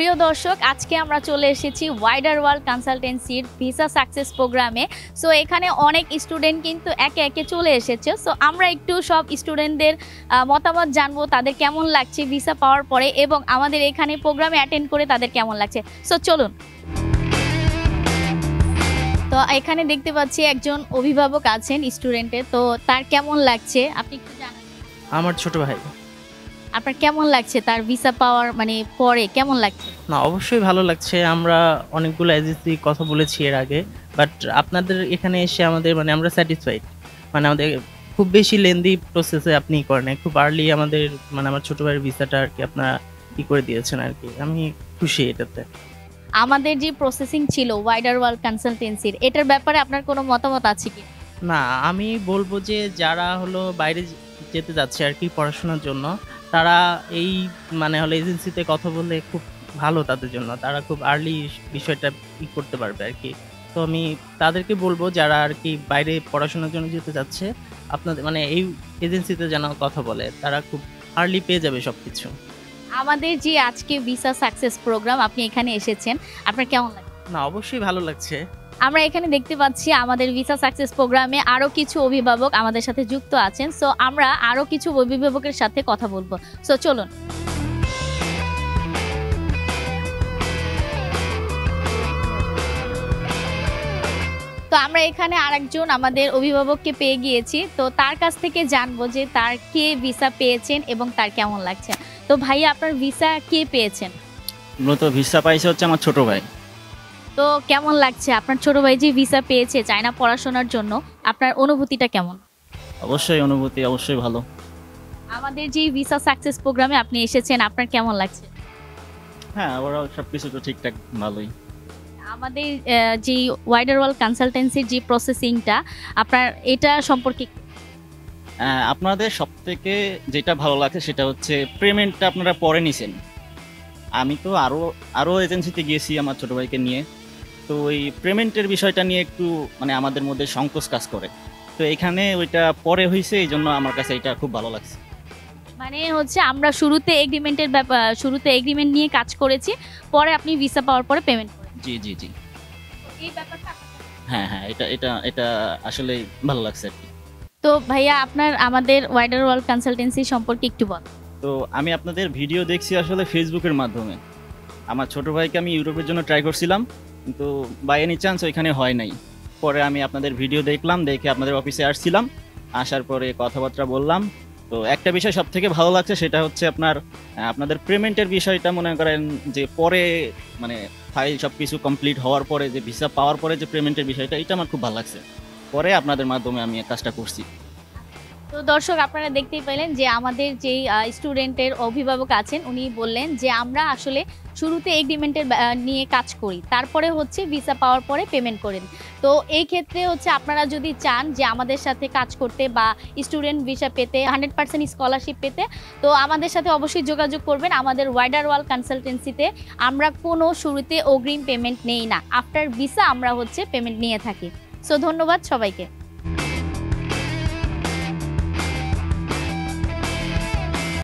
প্রিয় দর্শক, আজকে আমরা চলে এসেছি ওয়াইডার ওয়ার্ল্ড কনসালটেন্সির ভিসা সাকসেস প্রোগ্রামে। সো এখানে অনেক স্টুডেন্ট কিন্তু একে একে চলে এসেছে। সো আমরা একটু সব স্টুডেন্টদের মতামত জানবো, তাদের কেমন লাগছে ভিসা পাওয়ার পরে এবং আমাদের এখানে প্রোগ্রামে অ্যাটেন্ড করে তাদের কেমন লাগছে। সো চলুন। তো এখানে দেখতে পাচ্ছি একজন অভিভাবক আছেন স্টুডেন্টের, তো তার কেমন লাগছে আপনি একটু জানান। আমার ছোট ভাই। আপনার কেমন লাগছে তার ভিসা পাওয়ার পরে কেমন লাগছে? না, অবশ্যই ভালো লাগছে। আমরা অনেকগুলো এজেন্সি কথা বলেছি এর আগে, বাট আপনাদের এখানে এসে আমাদের আমরা স্যাটিসফাইড। আমাদের খুব বেশি লেন্দি প্রসেসে আপনি করেন, খুব আর্লি আমাদের আমার ছোট ভাইয়ের ভিসাটা আর কি আপনারা কি করে দিয়েছেন আর কি। আমি খুশি এটাতে। আমাদের যে প্রসেসিং ছিল ওয়াইডার ওয়ার্ল্ড কনসালটেন্সির, এটার ব্যাপারে আপনার কোনো মতামত আছে কি? না, আমি বলবো যে যারা বাইরে যেতে যাচ্ছে আর কি পড়াশোনার জন্য, তারা এই এজেন্সিতে কথা বললে খুব ভালো তাদের জন্য। তারা খুব আর্লি বিষয়টা করতে পারবে আর কি। তো আমি তাদেরকে বলবো যারা আর কি বাইরে পড়াশোনার জন্য যেতে যাচ্ছে, আপনাদের এই এজেন্সিতে যেন কথা বলে, তারা খুব আর্লি পেয়ে যাবে সবকিছু। আমাদের যে আজকে ভিসা সাকসেস প্রোগ্রাম, আপনি এখানে এসেছেন, আপনার কেমন লাগছে? না, অবশ্যই ভালো লাগছে। আমরা এখানে দেখতে পাচ্ছি আমাদের ভিসা সাকসেস প্রোগ্রামে আরো কিছু অভিভাবক আমাদের সাথে যুক্ত আছেন। সো আমরা আরো কিছু অভিভাবকের সাথে কথা বলবো। সো চলুন। তো আমরা এখানে আরেকজন আমাদের অভিভাবককে পেয়ে গিয়েছি, তো তার কাছ থেকে জানবো যে তার কে ভিসা পেয়েছেন এবং তার কেমন লাগছে। তো ভাইয়া, আপনার ভিসা কে পেয়েছেন? মূলত ভিসা পাইছে হচ্ছে আমার ছোট ভাই। তো কেমন লাগছে আপনার ছোট ভাই যে ভিসা পেয়েছে চায়না পড়াশোনার জন্য, আপনার অনুভূতিটা কেমন? অবশ্যই অনুভূতি অবশ্যই ভালো। আমাদের যে ভিসা সাকসেস প্রোগ্রামে আপনি এসেছেন, আপনার কেমন লাগছে? হ্যাঁ, ওরাও সবকিছু তো ঠিকঠাক ভালোই। আমাদের যে ওয়াইডার ওয়ার্ল্ড কনসালটেন্সির যে প্রসেসিংটা, আপনার এটা সম্পর্কে আপনাদের সবথেকে যেটা ভালো লাগছে সেটা হচ্ছে পেমেন্টটা আপনারা পরে নিছেন। আমি তো আরও এজেন্সিতে গিয়েছি আমার ছোট ভাইকে নিয়ে, তো ওই পেমেন্টের বিষয়টা নিয়ে একটু আমাদের মধ্যে সংকোচ কাজ করে। তো এখানে ওইটা পরে হয়েছে, এই জন্য আমার কাছে এটা খুব ভালো লাগছে। আমরা শুরুতে এগ্রিমেন্ট নিয়ে কাজ করেছি, পরে আপনি ভিসা পাওয়ার পরে পেমেন্ট করেন। জি জি জি, এই ব্যাপারটা হ্যাঁ হ্যাঁ, এটা এটা এটা আসলে ভালো লাগছে আর কি। তো ভাইয়া, আপনার আমাদের ওয়াইডার ওয়ার্ল্ড কনসালটেন্সি সম্পর্কে একটু বল। তো আমি আপনাদের ভিডিও দেখছি আসলে ফেসবুকের মাধ্যমে। আমার ছোট ভাইকে আমি ইউরোপের জন্য ট্রাই করছিলাম, কিন্তু বাই এনি চান্স ওইখানে হয় নাই। পরে আমি আপনাদের ভিডিও দেখলাম, দেখে আপনাদের অফিসে আসছিলাম, আসার পরে কথাবার্তা বললাম। তো একটা বিষয় সব থেকে ভালো লাগছে, সেটা হচ্ছে আপনাদের পেমেন্টের বিষয়টা। মনে করেন যে পরে ফাইল সব কিছু কমপ্লিট হওয়ার পরে যে ভিসা পাওয়ার পরে যে পেমেন্টের বিষয়টা, এটা আমার খুব ভালো লাগছে। পরে আপনাদের মাধ্যমে আমি কাজটা করছি। তো দর্শক, আপনারা দেখতেই পেলেন যে আমাদের যেই স্টুডেন্টের অভিভাবক আছেন, উনি বললেন যে আমরা আসলে শুরুতে এগ্রিমেন্টের নিয়ে কাজ করি, তারপরে হচ্ছে ভিসা পাওয়ার পরে পেমেন্ট করেন। তো এই ক্ষেত্রে হচ্ছে আপনারা যদি চান যে আমাদের সাথে কাজ করতে বা স্টুডেন্ট ভিসা পেতে, 100% স্কলারশিপ পেতে, তো আমাদের সাথে অবশ্যই যোগাযোগ করবেন। আমাদের ওয়াইডার ওয়ার্ল্ড কনসালটেন্সিতে আমরা কোনো শুরুতে অগ্রিম পেমেন্ট নেই না, আফটার ভিসা আমরা হচ্ছে পেমেন্ট নিয়ে থাকি। সো ধন্যবাদ সবাইকে।